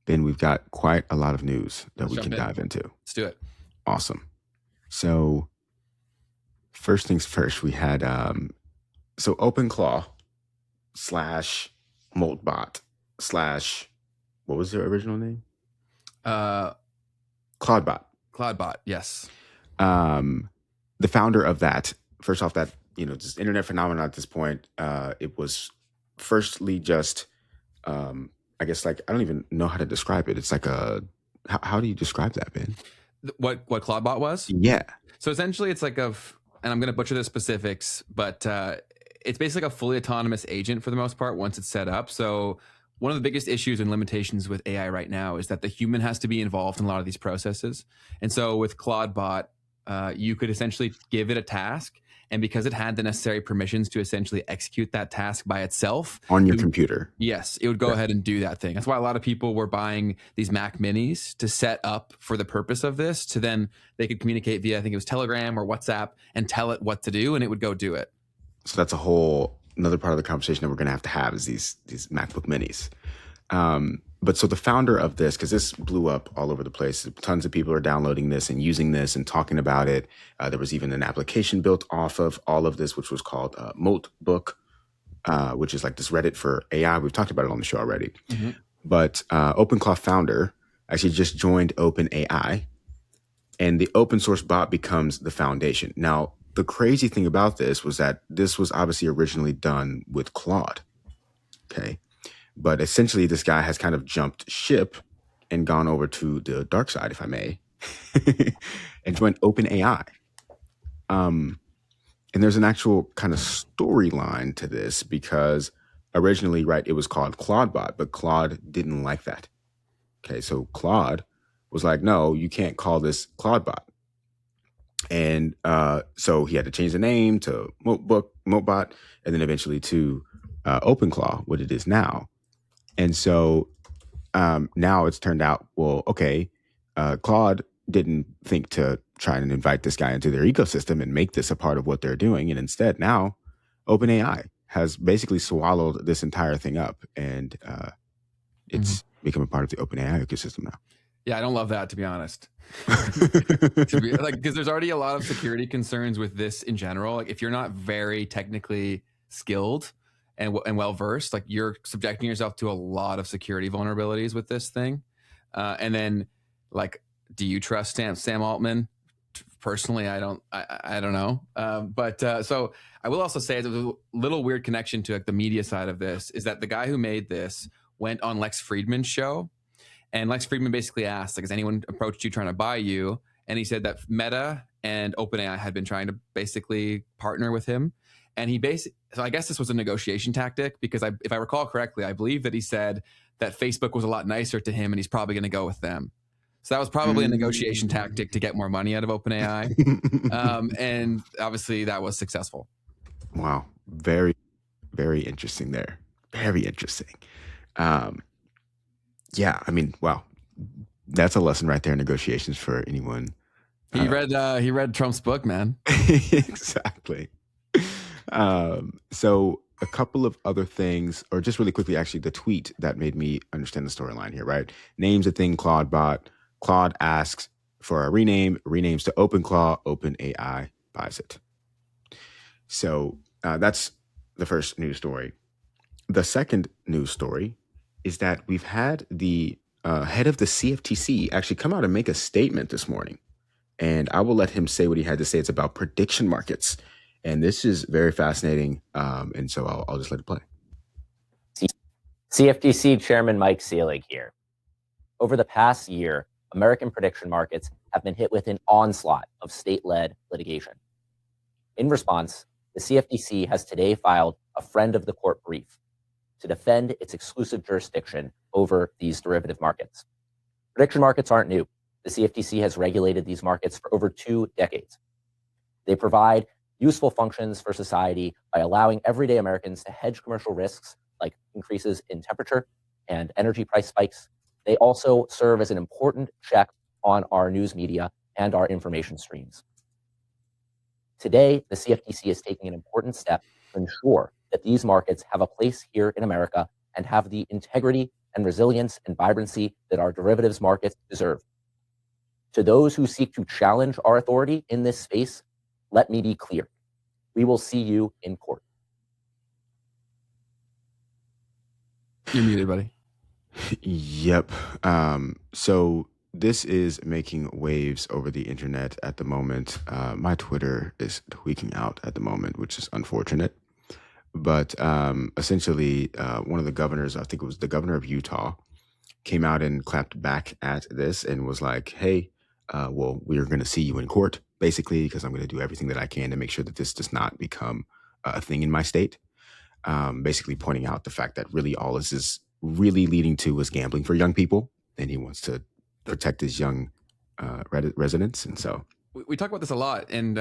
then we've got quite a lot of news that Let's we jump can in. dive into. Let's do it. Awesome. So first things first, we had so OpenClaw slash Moltbot slash, what was their original name? Cloudbot. Cloudbot, yes. The founder of that, first off, that, just internet phenomenon at this point, it was firstly just, I guess, like, I don't even know how to describe it. It's like how do you describe that, Ben? What Cloudbot was? Yeah. So essentially it's like and I'm going to butcher the specifics, but it's basically a fully autonomous agent for the most part once it's set up. So one of the biggest issues and limitations with AI right now is that the human has to be involved in a lot of these processes. And so with Cloudbot, you could essentially give it a task, and because it had the necessary permissions to essentially execute that task by itself on your computer, yes, it would go ahead and do that thing. That's why a lot of people were buying these Mac Minis to set up for the purpose of this, to then they could communicate via, I think it was Telegram or WhatsApp, and tell it what to do, and it would go do it. So that's another part of the conversation that we're going to have is these MacBook Minis. But so the founder of this, because this blew up all over the place, tons of people are downloading this and using this and talking about it. There was even an application built off of all of this, which was called Moltbook, which is like this Reddit for AI. We've talked about it on the show already. Mm-hmm. But OpenClaw founder actually just joined OpenAI, and the open source bot becomes the foundation. Now, the crazy thing about this was that this was obviously originally done with Claude. Okay. But essentially, this guy has kind of jumped ship and gone over to the dark side, if I may, and joined OpenAI. And there's an actual kind of storyline to this because originally, right, it was called Claudebot, but Claude didn't like that. Okay, so Claude was like, no, you can't call this Claudebot. And so he had to change the name to Moltbot, and then eventually to OpenClaw, what it is now. And so now it's turned out, well, okay, Claude didn't think to try and invite this guy into their ecosystem and make this a part of what they're doing. And instead now OpenAI has basically swallowed this entire thing up, and it's become a part of the OpenAI ecosystem now. Yeah, I don't love that, to be honest. Because there's already a lot of security concerns with this in general. Like if you're not very technically skilled and well versed, like you're subjecting yourself to a lot of security vulnerabilities with this thing. And then, like, do you trust Sam Altman? Personally, I don't know. So I will also say, there's a little weird connection to like the media side of this, is that the guy who made this went on Lex Fridman's show, and Lex Fridman basically asked, like, has anyone approached you trying to buy you? And he said that Meta and OpenAI had been trying to basically partner with him. And so I guess this was a negotiation tactic, because if I recall correctly, I believe that he said that Facebook was a lot nicer to him and he's probably going to go with them. So that was probably a negotiation tactic to get more money out of OpenAI. And obviously that was successful. Wow. Very, very interesting there. Very interesting. Yeah, I mean, wow. That's a lesson right there, negotiations, for anyone. He read Trump's book, man. Exactly. So a couple of other things, or just really quickly, actually, the tweet that made me understand the storyline here, right? Names a thing Claudebot. Claude asks for a rename, renames to OpenClaw, OpenAI buys it. So that's the first news story. The second news story is that we've had the head of the CFTC actually come out and make a statement this morning. And I will let him say what he had to say. It's about prediction markets. And this is very fascinating. And so I'll just let it play. CFTC Chairman Mike Seelig here. Over the past year, American prediction markets have been hit with an onslaught of state-led litigation. In response, the CFTC has today filed a friend of the court brief to defend its exclusive jurisdiction over these derivative markets. Prediction markets aren't new. The CFTC has regulated these markets for over 2 decades. They provide useful functions for society by allowing everyday Americans to hedge commercial risks like increases in temperature and energy price spikes. They also serve as an important check on our news media and our information streams. Today, the CFTC is taking an important step to ensure that these markets have a place here in America and have the integrity and resilience and vibrancy that our derivatives markets deserve. To those who seek to challenge our authority in this space, let me be clear. We will see you in court. You're muted, buddy. Yep. So this is making waves over the internet at the moment. My Twitter is tweaking out at the moment, which is unfortunate. But essentially, one of the governors, I think it was the governor of Utah, came out and clapped back at this and was like, hey, well, we're going to see you in court, basically, because I'm going to do everything that I can to make sure that this does not become a thing in my state. Basically pointing out the fact that really all this is really leading to is gambling for young people. And he wants to protect his young residents. And so we talk about this a lot. And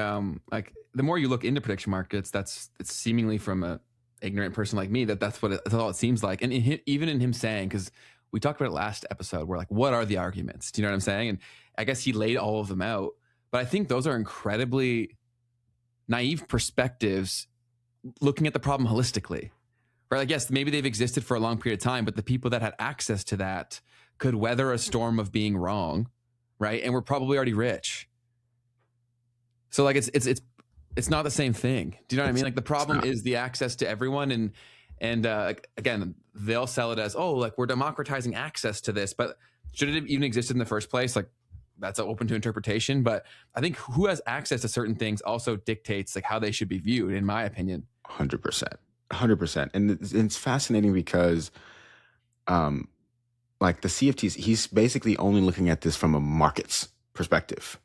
like the more you look into prediction markets, it's seemingly from a ignorant person like me, that's all it seems like. And even in him saying, because we talked about it last episode, we're like, what are the arguments? Do you know what I'm saying? And I guess he laid all of them out. But I think those are incredibly naive perspectives looking at the problem holistically. Right? Like, yes, maybe they've existed for a long period of time, but the people that had access to that could weather a storm of being wrong, right? And we're probably already rich. So like it's not the same thing. Do you know what I mean? Like the problem is the access to everyone, and again, they'll sell it as, oh, like we're democratizing access to this, but should it have even existed in the first place? Like that's open to interpretation. But I think who has access to certain things also dictates like how they should be viewed, in my opinion. 100%. And it's fascinating because, like the CFTC, he's basically only looking at this from a markets perspective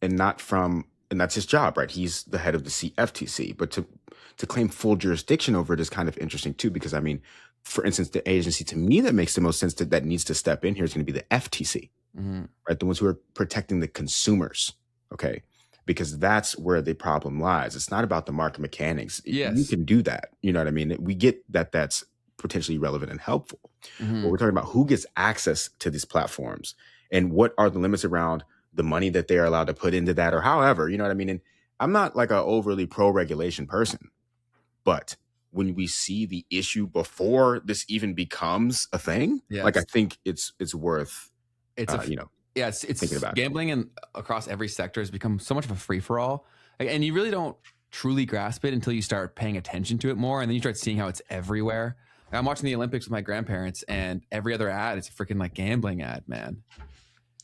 and that's his job, right? He's the head of the CFTC, but to claim full jurisdiction over it is kind of interesting too, because I mean, for instance, the agency to me that makes the most sense that needs to step in here is going to be the FTC, right? The ones who are protecting the consumers, okay? Because that's where the problem lies. It's not about the market mechanics. Yes. You can do that. You know what I mean? We get that that's potentially relevant and helpful. But we're talking about who gets access to these platforms and what are the limits around the money that they are allowed to put into that or however, you know what I mean? And I'm not like an overly pro-regulation person, but when we see the issue before this even becomes a thing, like I think it's worth, yeah, it's thinking about gambling and across every sector has become so much of a free for all, and you really don't truly grasp it until you start paying attention to it more, and then you start seeing how it's everywhere. I'm watching the Olympics with my grandparents, and every other ad is a freaking like gambling ad, man.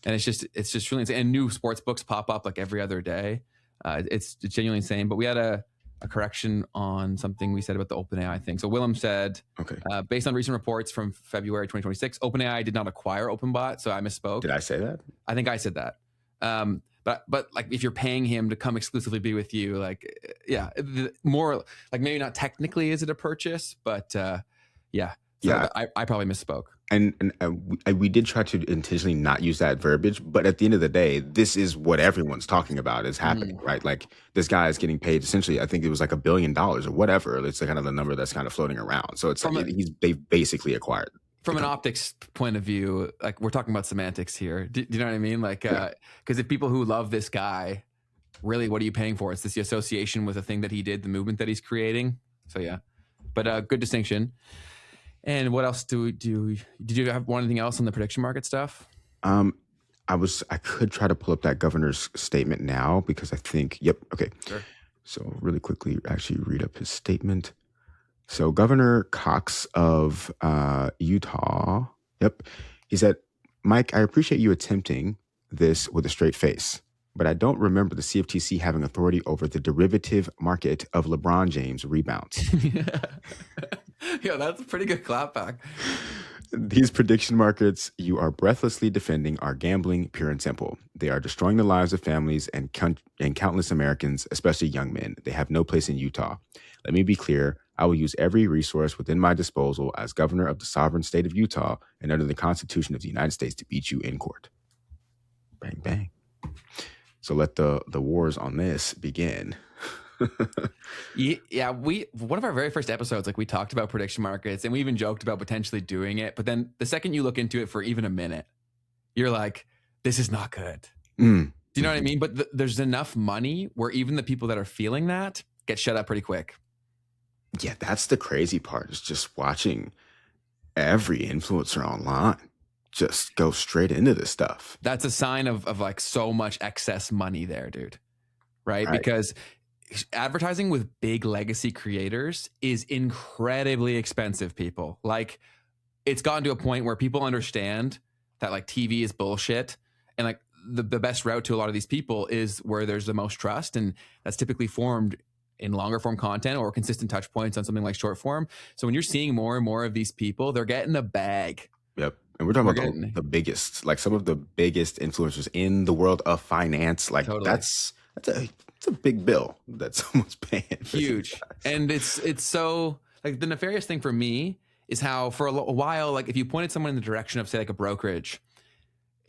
And it's just really insane. And new sports books pop up like every other day. It's genuinely insane. But we had a correction on something we said about the OpenAI thing. So Willem said, okay, based on recent reports from February 2026, OpenAI did not acquire OpenBot. So I misspoke. Did I say that? I think I said that. But like if you're paying him to come exclusively be with you, like, yeah, more like maybe not technically is it a purchase, but yeah. So yeah, I probably misspoke. And we did try to intentionally not use that verbiage, but at the end of the day, this is what everyone's talking about is happening, right? Like this guy is getting paid essentially, I think it was like $1 billion or whatever. It's kind of the number that's kind of floating around. So it's like they've basically acquired. From an optics point of view, like we're talking about semantics here. Do you know what I mean? Like, because if people who love this guy, really, what are you paying for? It's this the association with the thing that he did, the movement that he's creating. So yeah, but good distinction. And what else did you have anything else on the prediction market stuff? I could try to pull up that governor's statement now because I think, okay. Sure. So really quickly, actually read up his statement. So Governor Cox of Utah, he said, Mike, I appreciate you attempting this with a straight face, but I don't remember the CFTC having authority over the derivative market of LeBron James rebounds. Yeah, that's a pretty good clapback. These prediction markets you are breathlessly defending are gambling, pure and simple. They are destroying the lives of families and countless Americans, especially young men. They have no place in Utah. Let me be clear. I will use every resource within my disposal as governor of the sovereign state of Utah and under the Constitution of the United States to beat you in court. Bang, bang. So let the wars on this begin. Yeah, one of our very first episodes, like we talked about prediction markets and we even joked about potentially doing it. But then the second you look into it for even a minute, you're like, this is not good. Do you know what I mean? But there's enough money where even the people that are feeling that get shut up pretty quick. Yeah, that's the crazy part is just watching every influencer online just go straight into this stuff. That's a sign of like so much excess money there, dude. Right? Because advertising with big legacy creators is incredibly expensive, people. Like, it's gotten to a point where people understand that like TV is bullshit, and like the best route to a lot of these people is where there's the most trust, and that's typically formed in longer form content or consistent touch points on something like short form. So when you're seeing more and more of these people, they're getting a bag. Yep. And we're talking about the biggest, like some of the biggest influencers in the world of finance. Like that's a big bill that someone's paying. Huge. And it's so like the nefarious thing for me is how for a while, like if you pointed someone in the direction of say like a brokerage,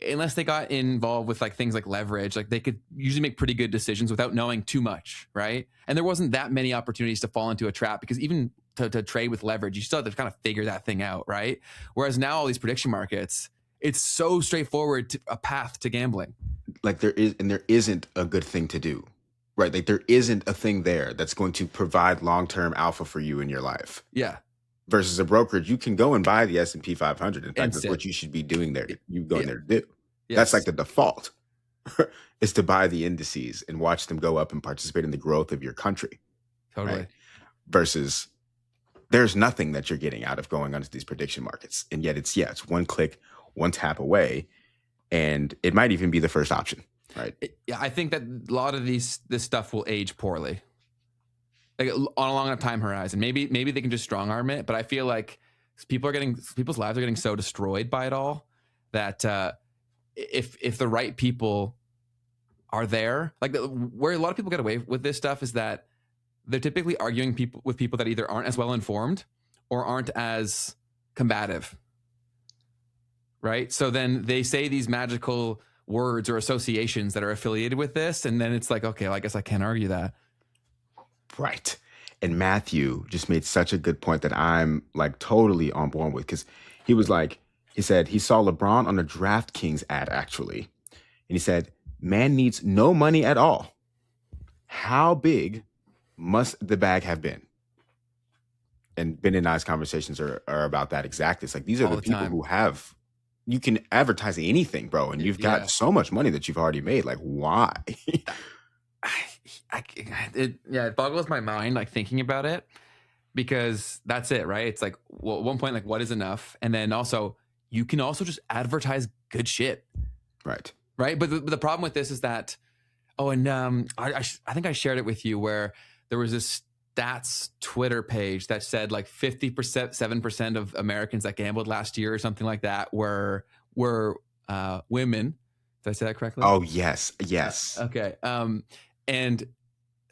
unless they got involved with like things like leverage, like they could usually make pretty good decisions without knowing too much, right? And there wasn't that many opportunities to fall into a trap, because even to trade with leverage, you still have to kind of figure that thing out, right? Whereas now all these prediction markets, it's so straightforward to a path to gambling. Like there isn't a good thing to do, right? Like there isn't a thing there that's going to provide long-term alpha for you in your life. Yeah. Versus a brokerage, you can go and buy the S&P 500. In fact, that's what you should be doing there. You go in there to do. Yes. That's like the default is to buy the indices and watch them go up and participate in the growth of your country. Totally. Right? Versus there's nothing that you're getting out of going onto these prediction markets. And yet it's one click, one tap away, and it might even be the first option, right? I think that a lot of this stuff will age poorly. Like on a long enough time horizon, maybe they can just strong arm it, but I feel like people's lives are getting so destroyed by it all that if the right people are there, like where a lot of people get away with this stuff is that they're typically arguing with people that either aren't as well informed or aren't as combative, right? So then they say these magical words or associations that are affiliated with this, and then it's like, okay, well, I guess I can't argue that. Right. And Matthew just made such a good point that I'm like totally on board with, because he said he saw LeBron on a DraftKings ad actually. And he said, man needs no money at all. How big must the bag have been? And Ben and I's conversations are about that exactly. It's like, these are the people who you can advertise anything, bro. And you've got so much money that you've already made. Like, why? It boggles my mind, like thinking about it, because that's it, right? It's like, well, at one point, like, what is enough? And then also, you can also just advertise good shit, right? But the problem with this is that, I think I shared it with you where there was this stats Twitter page that said like 7% of Americans that gambled last year or something like that were women. Did I say that correctly? Oh yes. Okay. And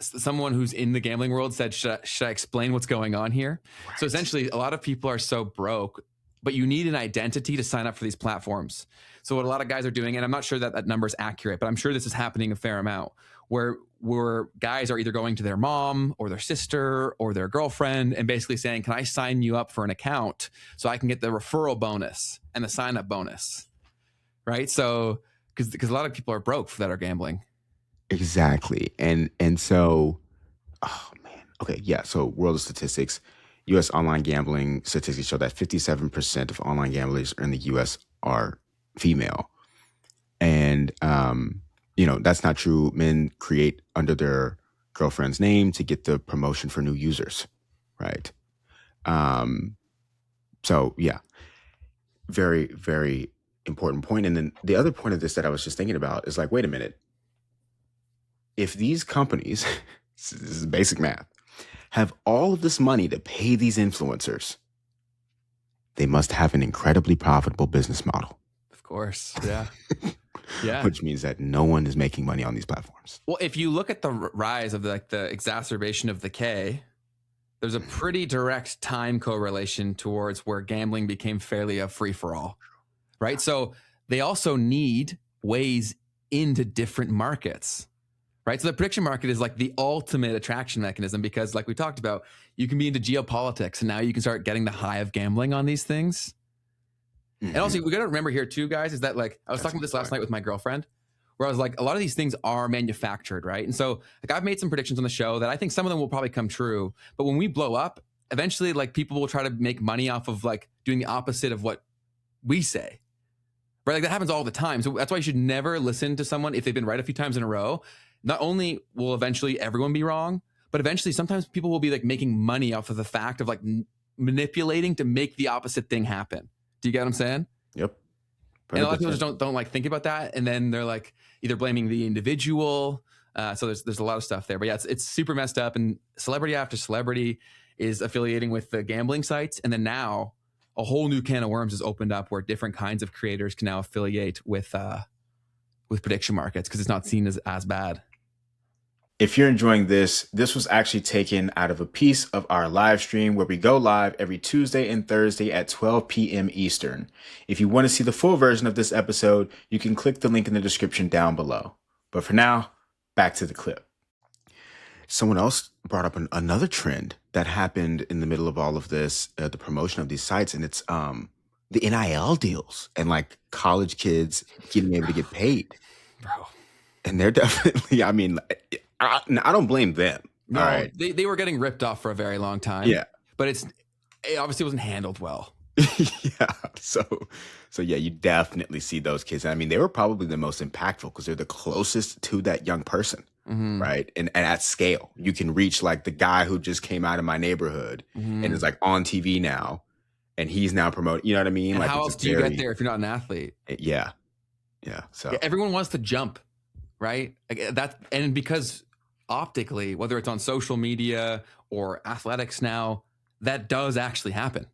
someone who's in the gambling world said, should I explain what's going on here? Right. So essentially, a lot of people are so broke, but you need an identity to sign up for these platforms. So what a lot of guys are doing, and I'm not sure that number is accurate, but I'm sure this is happening a fair amount, where guys are either going to their mom or their sister or their girlfriend and basically saying, can I sign you up for an account so I can get the referral bonus and the sign up bonus, right? So because a lot of people are broke that are gambling. Exactly. And so, oh man. Okay. Yeah. So world of statistics, U.S. online gambling statistics show that 57% of online gamblers in the U.S. are female. And, that's not true. Men create under their girlfriend's name to get the promotion for new users. Right. So yeah, very, very important point. And then the other point of this that I was just thinking about is like, wait a minute. If these companies, this is basic math, have all of this money to pay these influencers, they must have an incredibly profitable business model. Of course. Yeah. Yeah. Which means that no one is making money on these platforms. Well, if you look at the rise of the exacerbation of the K, there's a pretty direct time correlation towards where gambling became fairly a free-for-all, right? So they also need ways into different markets. Right. So the prediction market is like the ultimate attraction mechanism because, like we talked about, you can be into geopolitics and now you can start getting the high of gambling on these things. Mm-hmm. And also, we got to remember here, too, guys, is that like I was talking about this last night with my girlfriend, where I was like, a lot of these things are manufactured. Right. And so like I've made some predictions on the show that I think some of them will probably come true. But when we blow up, eventually like people will try to make money off of like doing the opposite of what we say. Right? Like that happens all the time. So that's why you should never listen to someone if they've been right a few times in a row. Not only will eventually everyone be wrong, but eventually sometimes people will be like making money off of the fact of like manipulating to make the opposite thing happen. Do you get what I'm saying? Yep. 100%. And a lot of people just don't like think about that, and then they're like either blaming the individual. So there's a lot of stuff there. But yeah, it's super messed up, and celebrity after celebrity is affiliating with the gambling sites, and then now a whole new can of worms has opened up where different kinds of creators can now affiliate with prediction markets because it's not seen as bad. If you're enjoying this was actually taken out of a piece of our live stream where we go live every Tuesday and Thursday at 12 p.m. Eastern. If you want to see the full version of this episode, you can click the link in the description down below. But for now, back to the clip. Someone else brought up another trend that happened in the middle of all of this, the promotion of these sites, and it's the NIL deals and like college kids getting able to get paid. Bro. And they're definitely, I mean, I don't blame them. No, all right. They were getting ripped off for a very long time. Yeah. But it obviously wasn't handled well. Yeah. So yeah, you definitely see those kids. I mean, they were probably the most impactful because they're the closest to that young person, right? And at scale, you can reach like the guy who just came out of my neighborhood and is like on TV now, and he's now promoting. You know what I mean? And like, how else do you get there if you're not an athlete? Yeah. Yeah. So yeah, everyone wants to jump, right? And because optically, whether it's on social media or athletics now, that does actually happen.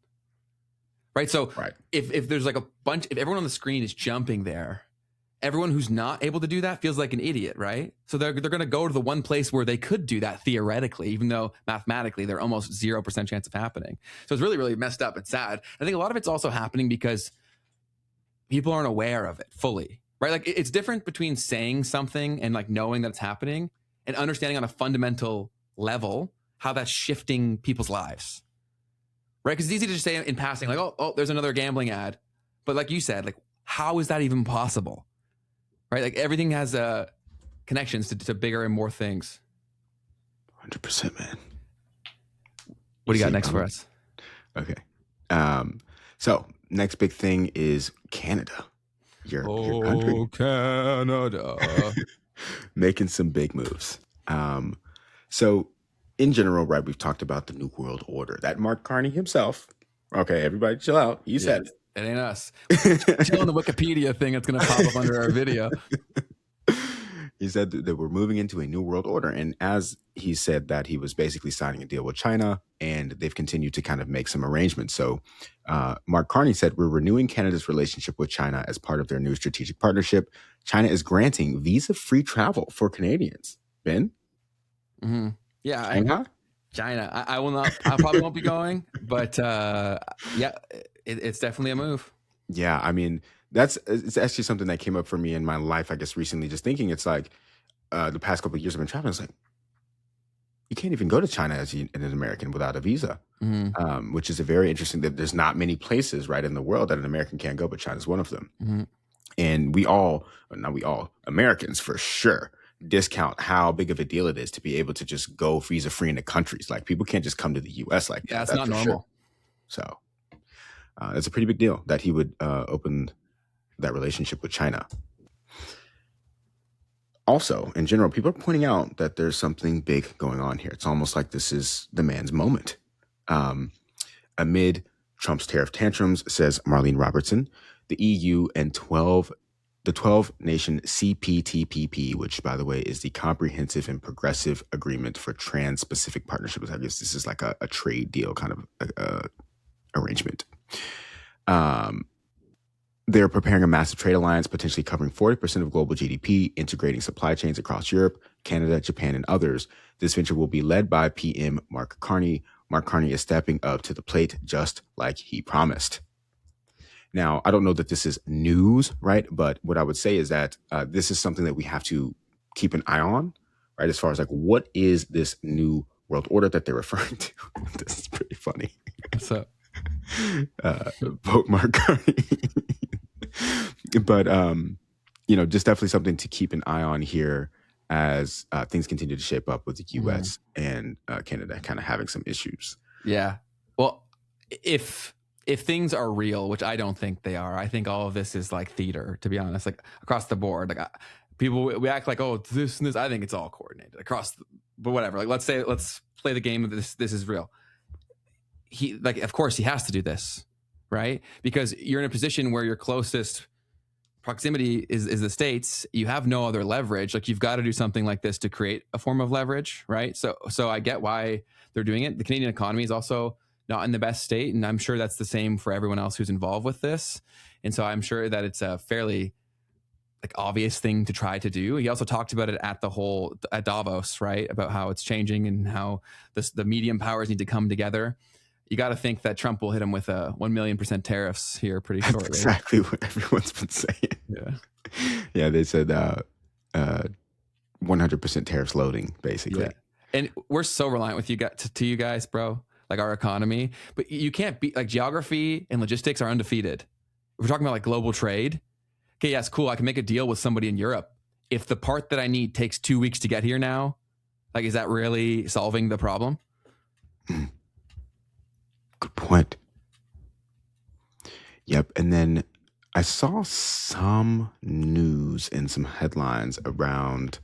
Right. So if there's like if everyone on the screen is jumping there, everyone who's not able to do that feels like an idiot. Right. So they're going to go to the one place where they could do that theoretically, even though mathematically they're almost 0% chance of happening. So it's really, really messed up and sad. I think a lot of it's also happening because people aren't aware of it fully. Right. Like it's different between saying something and like knowing that it's happening and understanding on a fundamental level how that's shifting people's lives. Right? Because it's easy to just say in passing, like, oh, there's another gambling ad. But like you said, like, how is that even possible? Right? Like everything has connections to bigger and more things. 100%, man. What do you got next for us? Okay. So next big thing is Canada. Your country. Canada. Making some big moves. So in general, right, we've talked about the New World Order. That Mark Carney himself, okay, everybody chill out. He said it. It ain't us. Chill on the Wikipedia thing that's going to pop up under our video. He said that we're moving into a New World Order. And as he said that, he was basically signing a deal with China, and they've continued to kind of make some arrangements. So Mark Carney said, we're renewing Canada's relationship with China as part of their new strategic partnership. China is granting visa-free travel for Canadians. Ben? Mm-hmm. Yeah, China. I will not. I probably won't be going, but yeah, it's definitely a move. Yeah, I mean, it's actually something that came up for me in my life, I guess, recently. Just thinking, it's like the past couple of years I've been traveling. It's like you can't even go to China as an American without a visa, which is a very interesting. That there's not many places right in the world that an American can't go, but China's one of them. And Americans for sure discount how big of a deal it is to be able to just go visa free into countries. Like people can't just come to the US like that. Yeah, it's not normal. Sure. So it's a pretty big deal that he would open that relationship with China. Also, in general, people are pointing out that there's something big going on here. It's almost like this is the man's moment. Amid Trump's tariff tantrums, says Marlene Robertson, the EU and the 12-nation CPTPP, which, by the way, is the Comprehensive and Progressive Agreement for Trans-Pacific Partnerships. I guess this is like a trade deal kind of arrangement. They're preparing a massive trade alliance, potentially covering 40% of global GDP, integrating supply chains across Europe, Canada, Japan, and others. This venture will be led by PM Mark Carney. Mark Carney is stepping up to the plate just like he promised. Now, I don't know that this is news, right? But what I would say is that this is something that we have to keep an eye on, right? As far as like, what is this new world order that they're referring to? This is pretty funny. What's up? Vote Mark Carney. But, just definitely something to keep an eye on here as things continue to shape up with the U.S. and Canada kind of having some issues. Yeah. Well, if things are real, which I don't think they are, I think all of this is like theater, to be honest, like across the board. Like people, we act like, oh, this and this. I think it's all coordinated across, but whatever. Like let's play the game of this. This is real. Of course he has to do this, right? Because you're in a position where your closest proximity is the States. You have no other leverage. Like you've got to do something like this to create a form of leverage, right? So I get why they're doing it. The Canadian economy is also not in the best state, and I'm sure that's the same for everyone else who's involved with this. And so I'm sure that it's a fairly like obvious thing to try to do. He also talked about it at Davos, right? About how it's changing and how the medium powers need to come together. You got to think that Trump will hit him with 1,000,000% tariffs here pretty shortly. That's exactly what everyone's been saying. Yeah, they said 100% tariffs loading, basically. Yeah. And we're so reliant with you guys, bro. Like our economy, but you can't be like geography and logistics are undefeated. If we're talking about like global trade. Okay, yes, cool. I can make a deal with somebody in Europe. If the part that I need takes 2 weeks to get here now, like, is that really solving the problem? Good point. Yep. And then I saw some news and some headlines around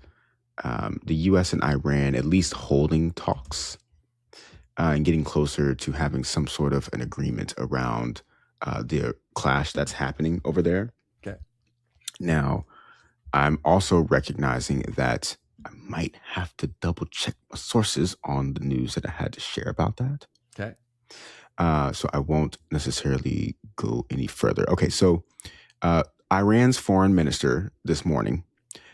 the U.S. and Iran at least holding talks and getting closer to having some sort of an agreement around the clash that's happening over there. Okay. Now, I'm also recognizing that I might have to double check my sources on the news that I had to share about that. Okay. So I won't necessarily go any further. Okay, so Iran's foreign minister this morning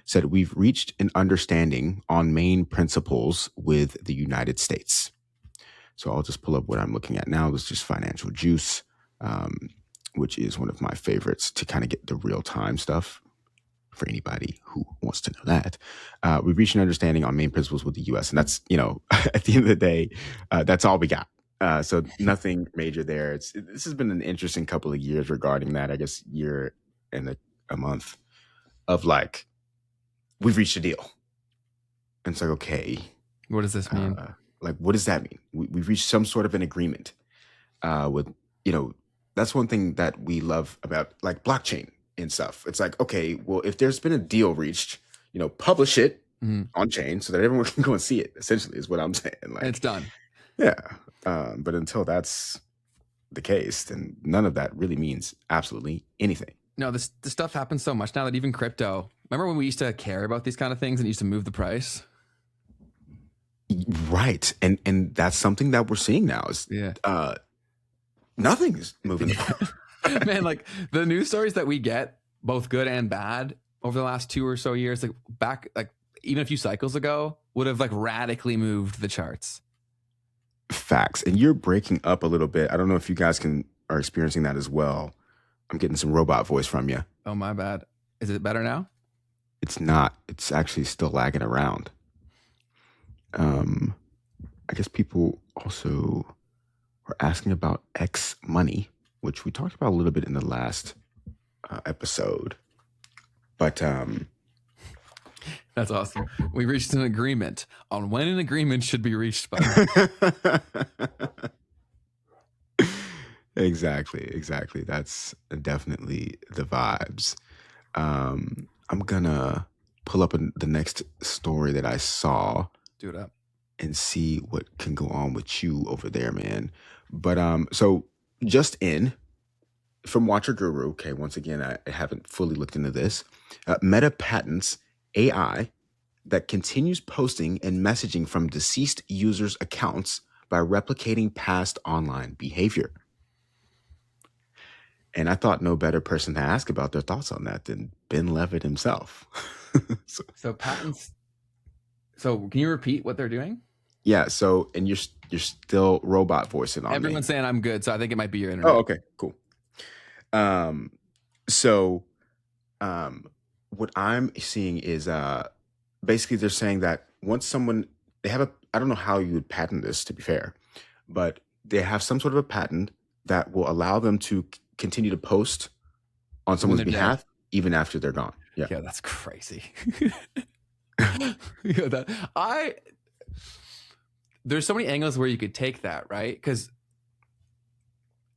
said we've reached an understanding on main principles with the United States. So I'll just pull up what I'm looking at now. This is just Financial Juice, which is one of my favorites to kind of get the real-time stuff for anybody who wants to know that. We've reached an understanding on main principles with the U.S. And that's, at the end of the day, that's all we got. So nothing major there. This has been an interesting couple of years regarding that, I guess year and a month of like, we've reached a deal. And it's like, okay. What does this mean? What does that mean? We've reached some sort of an agreement with, that's one thing that we love about like blockchain and stuff. It's like, okay, well, if there's been a deal reached, publish it on chain so that everyone can go and see it, essentially is what I'm saying. Like, it's done. Yeah. But until that's the case, then none of that really means absolutely anything. No, this stuff happens so much now that even crypto, remember when we used to care about these kind of things and used to move the price? Right. And that's something that we're seeing now is nothing is moving the price. Man, like the news stories that we get, both good and bad, over the last 2 or so years, like back, like even a few cycles ago, would have like radically moved the charts. Facts. And you're breaking up a little bit. I don't know if you guys are experiencing that as well. I'm getting some robot voice from you. Oh, my bad. Is it better now? It's not. It's actually still lagging around. I guess people also were asking about X money, which we talked about a little bit in the last episode. But that's awesome. We reached an agreement on when an agreement should be reached by. Exactly. That's definitely the vibes. I'm gonna pull up the next story that I saw. Do it up. And see what can go on with you over there, man. But so just from Watcher Guru, okay, once again, I haven't fully looked into this. Meta patents AI that continues posting and messaging from deceased users' accounts by replicating past online behavior. And I thought no better person to ask about their thoughts on that than Ben Levitt himself. So patents. So can you repeat what they're doing? Yeah. So, and you're still robot voicing on Everyone's me. saying I'm good, so I think it might be your internet. Oh, okay, cool. So, what I'm seeing is basically they're saying that once someone I don't know how you would patent this, to be fair, but they have some sort of a patent that will allow them to continue to post on someone's behalf even after they're gone. Yeah, that's crazy. There's so many angles where you could take that, right? Because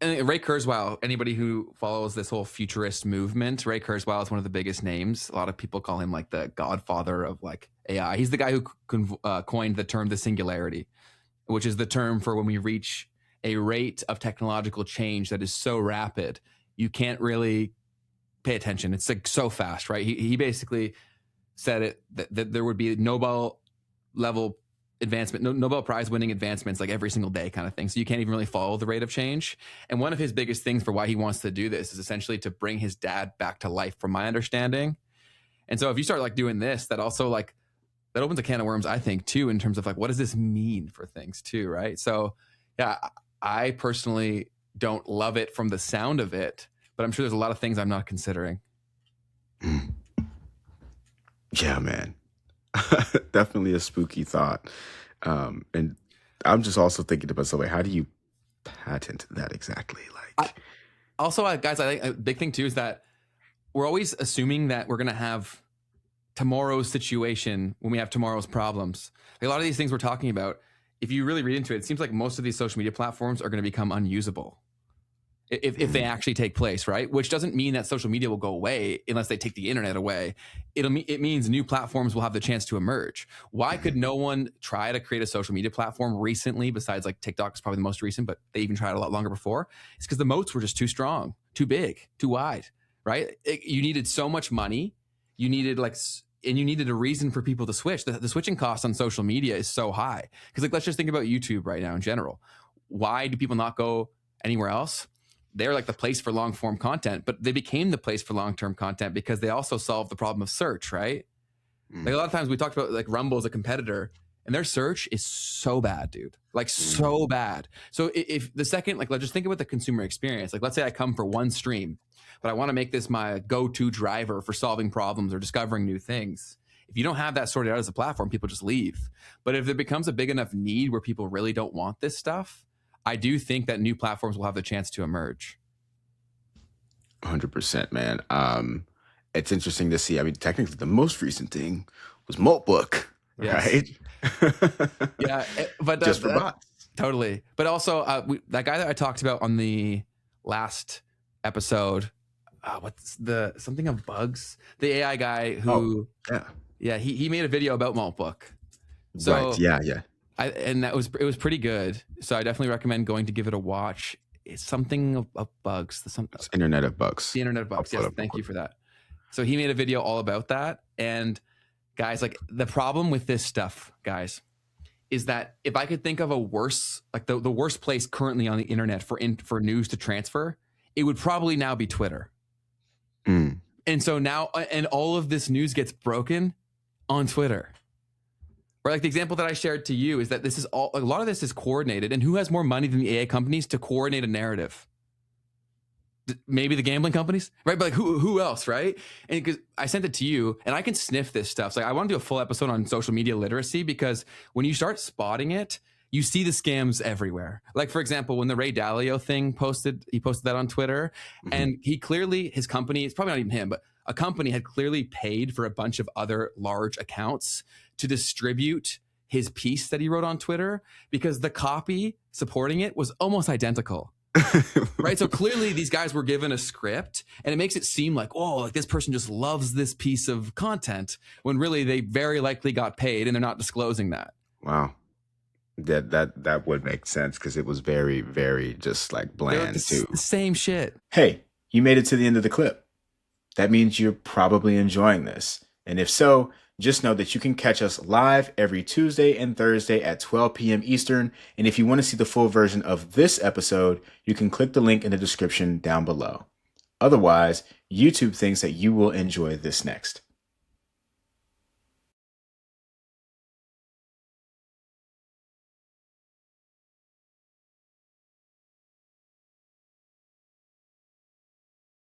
And Ray Kurzweil, anybody who follows this whole futurist movement, Ray Kurzweil is one of the biggest names. A lot of people call him like the godfather of like AI. He's the guy who coined the term the singularity, which is the term for when we reach a rate of technological change that is so rapid, you can't really pay attention. It's like so fast, right? He basically said it that there would be Nobel level advancement, Nobel Prize winning advancements like every single day kind of thing. So you can't even really follow the rate of change. And one of his biggest things for why he wants to do this is essentially to bring his dad back to life, from my understanding. And so if you start like doing this, that also like, that opens a can of worms, I think, too, in terms of like, what does this mean for things too, right? So yeah, I personally don't love it from the sound of it, but I'm sure there's a lot of things I'm not considering. Yeah, man. Definitely a spooky thought. And I'm just also thinking to myself, like, how do you patent that exactly? Like, guys, I think a big thing too is that we're always assuming that we're going to have tomorrow's situation when we have tomorrow's problems. Like a lot of these things we're talking about, if you really read into it, it seems like most of these social media platforms are going to become unusable if they actually take place, right? Which doesn't mean that social media will go away unless they take the internet away. It means new platforms will have the chance to emerge. Why could no one try to create a social media platform recently, besides like TikTok is probably the most recent, but they even tried a lot longer before? It's because the moats were just too strong, too big, too wide, right? You needed so much money. You needed and you needed a reason for people to switch. The switching cost on social media is so high. Because like, let's just think about YouTube right now in general. Why do people not go anywhere else? They're like the place for long form content, but they became the place for long-term content because they also solved the problem of search, right? Like a lot of times we talked about like Rumble as a competitor, and their search is so bad, dude. Like so bad. So if the second, like, let's just think about the consumer experience. Like, let's say I come for one stream, but I want to make this my go-to driver for solving problems or discovering new things. If you don't have that sorted out as a platform, people just leave. But if there becomes a big enough need where people really don't want this stuff, I do think that new platforms will have the chance to emerge. 100%, man. It's interesting to see. I mean, technically, the most recent thing was Maltbook, right? Yeah, but just for bots. Totally. But also, that guy that I talked about on the last episode, what's something of bugs? The AI guy who, he made a video about Maltbook. So right. Yeah. And it was pretty good. So I definitely recommend going to give it a watch. It's something of bugs. It's Internet of Bugs. The Internet of Bugs. Yes, thank you for that. So he made a video all about that. And guys, like the problem with this stuff, guys, is that if I could think of a worse, like the worst place currently on the internet for news to transfer, it would probably now be Twitter. And so now, and all of this news gets broken on Twitter. Or like the example that I shared to you is that this is all, a lot of this is coordinated, and who has more money than the AI companies to coordinate a narrative? Maybe the gambling companies, right? But like who else, right? And because I sent it to you, and I can sniff this stuff. So I want to do a full episode on social media literacy, because when you start spotting it, you see the scams everywhere. Like for example, when the Ray Dalio thing he posted that on Twitter, and he clearly, his company, it's probably not even him, but a company had clearly paid for a bunch of other large accounts to distribute his piece that he wrote on Twitter, because the copy supporting it was almost identical. Right? So clearly these guys were given a script, and it makes it seem like, oh, like this person just loves this piece of content, when really they very likely got paid and they're not disclosing that. Wow. That would make sense, because it was very, very just like bland too. The same shit. Hey, you made it to the end of the clip. That means you're probably enjoying this. And if so, just know that you can catch us live every Tuesday and Thursday at 12 p.m. Eastern. And if you want to see the full version of this episode, you can click the link in the description down below. Otherwise, YouTube thinks that you will enjoy this next.